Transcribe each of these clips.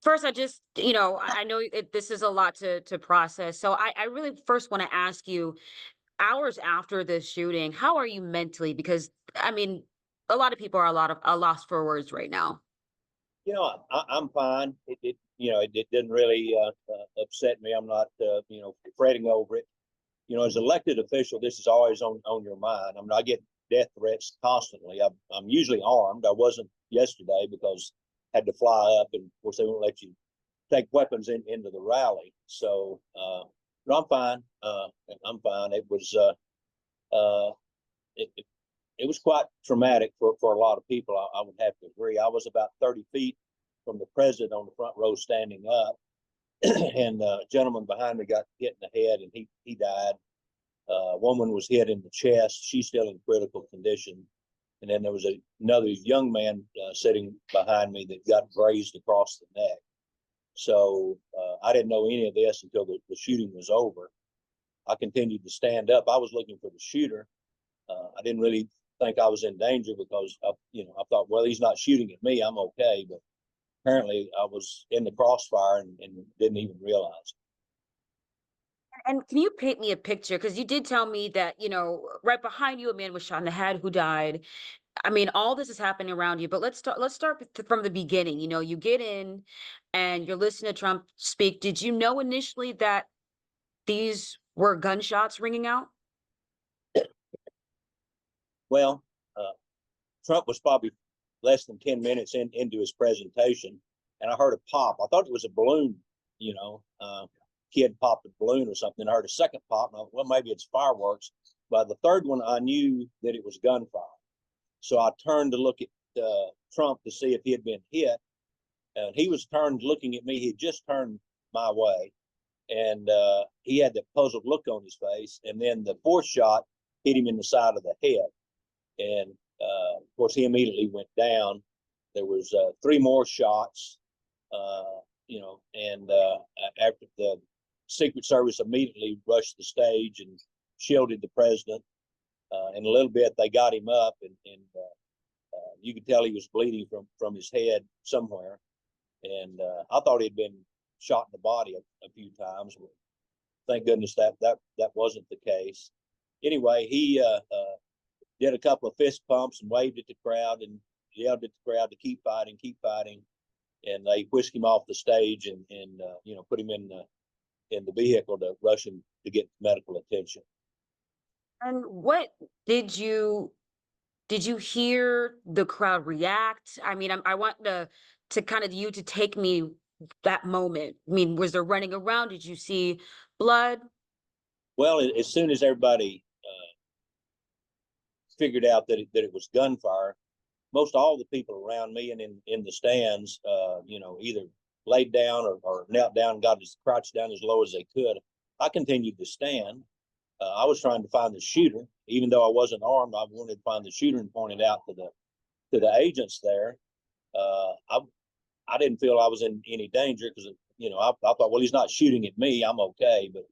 First, I just, I know this is a lot to process. So I really first want to ask you, hours after this shooting, how are you mentally? Because I mean, a lot of people are a loss for words right now. I'm fine. It didn't really upset me. I'm not, fretting over it. As elected official, this is always on your mind. I mean, I get death threats constantly. I'm usually armed. I wasn't yesterday because I had to fly up, and of course they won't let you take weapons into the rally. So, but I'm fine. I'm fine. Uh, it, it, it was quite traumatic for a lot of people. I would have to agree. I was about 30 feet from the president on the front row standing up, and a gentleman behind me got hit in the head, and he died. A woman was hit in the chest. She's still in critical condition. And then there was another young man sitting behind me that got grazed across the neck. So I didn't know any of this until the shooting was over. I continued to stand up. I was looking for the shooter. I didn't really think I was in danger because I thought, well, he's not shooting at me. I'm okay. But apparently, I was in the crossfire and didn't even realize. And can you paint me a picture? Because you did tell me that, right behind you, a man was shot in the head who died. I mean, all this is happening around you, but let's start from the beginning. You get in and you're listening to Trump speak. Did you know initially that these were gunshots ringing out? Well, uh, Trump was probably less than 10 minutes into his presentation, and I heard a pop. I thought it was a balloon, kid popped a balloon or something. I heard a second pop. And I thought, well, maybe it's fireworks. By the third one, I knew that it was gunfire. So I turned to look at Trump to see if he had been hit. And he was turned looking at me. He had just turned my way. And he had that puzzled look on his face. And then the fourth shot hit him in the side of the head. And of course, he immediately went down. There was three more shots, and after the Secret Service immediately rushed the stage and shielded the president. In a little bit, they got him up, and you could tell he was bleeding from his head somewhere. And I thought he'd been shot in the body a few times. But thank goodness that wasn't the case. Anyway, he did a couple of fist pumps and waved at the crowd and yelled at the crowd to keep fighting, keep fighting. And they whisked him off the stage and put him in the vehicle to rush him to get medical attention. And what did you did you hear the crowd react? I mean, I want to kind of you to take me that moment. I mean, was there running around? Did you see blood? Well, as soon as everybody figured out that it was gunfire, most all the people around me and in the stands, either laid down or knelt down, got his crouched down as low as they could. I continued to stand. I was trying to find the shooter, even though I wasn't armed. I wanted to find the shooter and pointed out to the agents there. I didn't feel I was in any danger because I thought, well, he's not shooting at me. I'm okay. But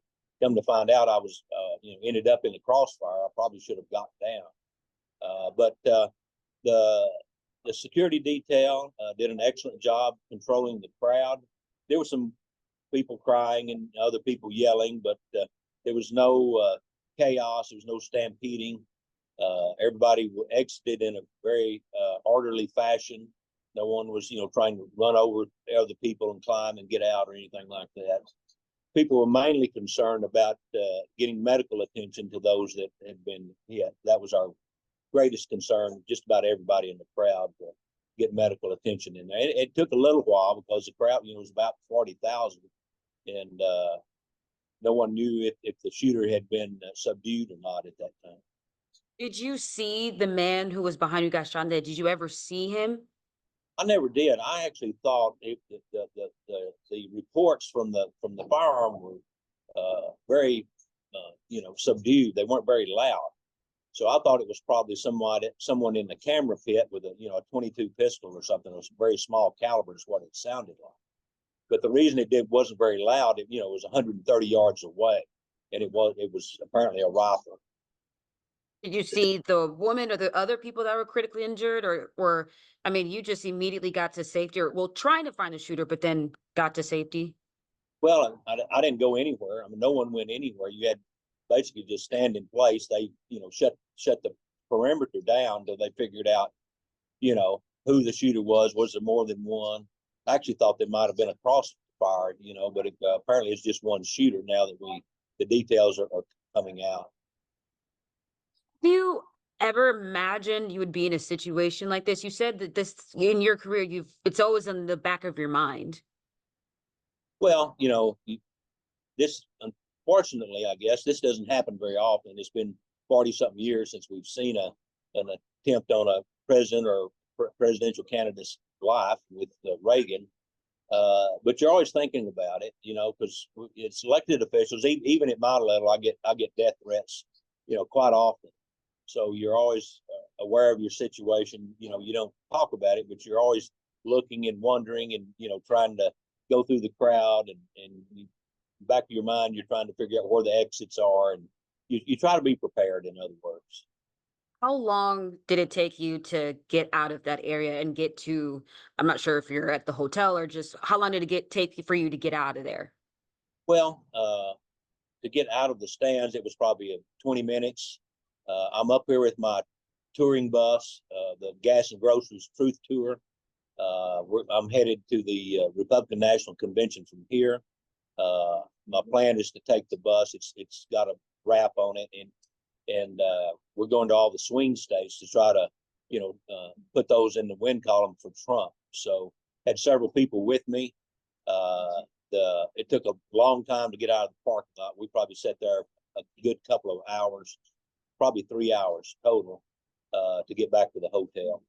come to find out, I was ended up in the crossfire. I probably should have gotten down. But the security detail did an excellent job controlling the crowd. There were some people crying and other people yelling, but there was no chaos. There was no stampeding. Everybody exited in a very orderly fashion. No one was, trying to run over other people and climb and get out or anything like that. People were mainly concerned about getting medical attention to those that had been hit. That was our greatest concern. Just about everybody in the crowd to get medical attention in there. It took a little while because the crowd, was about 40,000, and no one knew if the shooter had been subdued or not at that time. Did you see the man who was behind you got shot in the head? Did you ever see him? I never did. I actually thought the reports from the firearm were very subdued. They weren't very loud. So I thought it was probably someone in the camera pit with a 22 pistol or something. It was very small caliber is what it sounded like. But the reason wasn't very loud, it was 130 yards away, and it was apparently a rifle. Did you see the woman or the other people that were critically injured, or I mean, you just immediately got to safety, or well, trying to find the shooter, but then got to safety? Well, I didn't go anywhere. I mean, no one went anywhere. You had basically just stand in place. They, shut the perimeter down until they figured out, who the shooter was. Was there more than one? I actually thought there might have been a crossfire, but apparently it's just one shooter now that the details are coming out. Do you ever imagine you would be in a situation like this? You said that this in your career, it's always in the back of your mind. Well, this, unfortunately, I guess this doesn't happen very often. It's been 40 something years since we've seen an attempt on a president or presidential candidate's life with Reagan. But you're always thinking about it, because it's elected officials. Even at my level, I get death threats, quite often. So you're always aware of your situation. You don't talk about it, but you're always looking and wondering and trying to go through the crowd, and back of your mind, you're trying to figure out where the exits are, and you try to be prepared. In other words. How long did it take you to get out of that area and get to, I'm not sure if you're at the hotel or just how long did take for you to get out of there? Well, to get out of the stands, it was probably 20 minutes. I'm up here with my touring bus, the Gas and Groceries Truth Tour. I'm headed to the Republican National Convention from here. My plan is to take the bus. It's got a wrap on it, and we're going to all the swing states to try to, put those in the win column for Trump. So had several people with me. It took a long time to get out of the parking lot. We probably sat there a good couple of hours, probably 3 hours total, to get back to the hotel.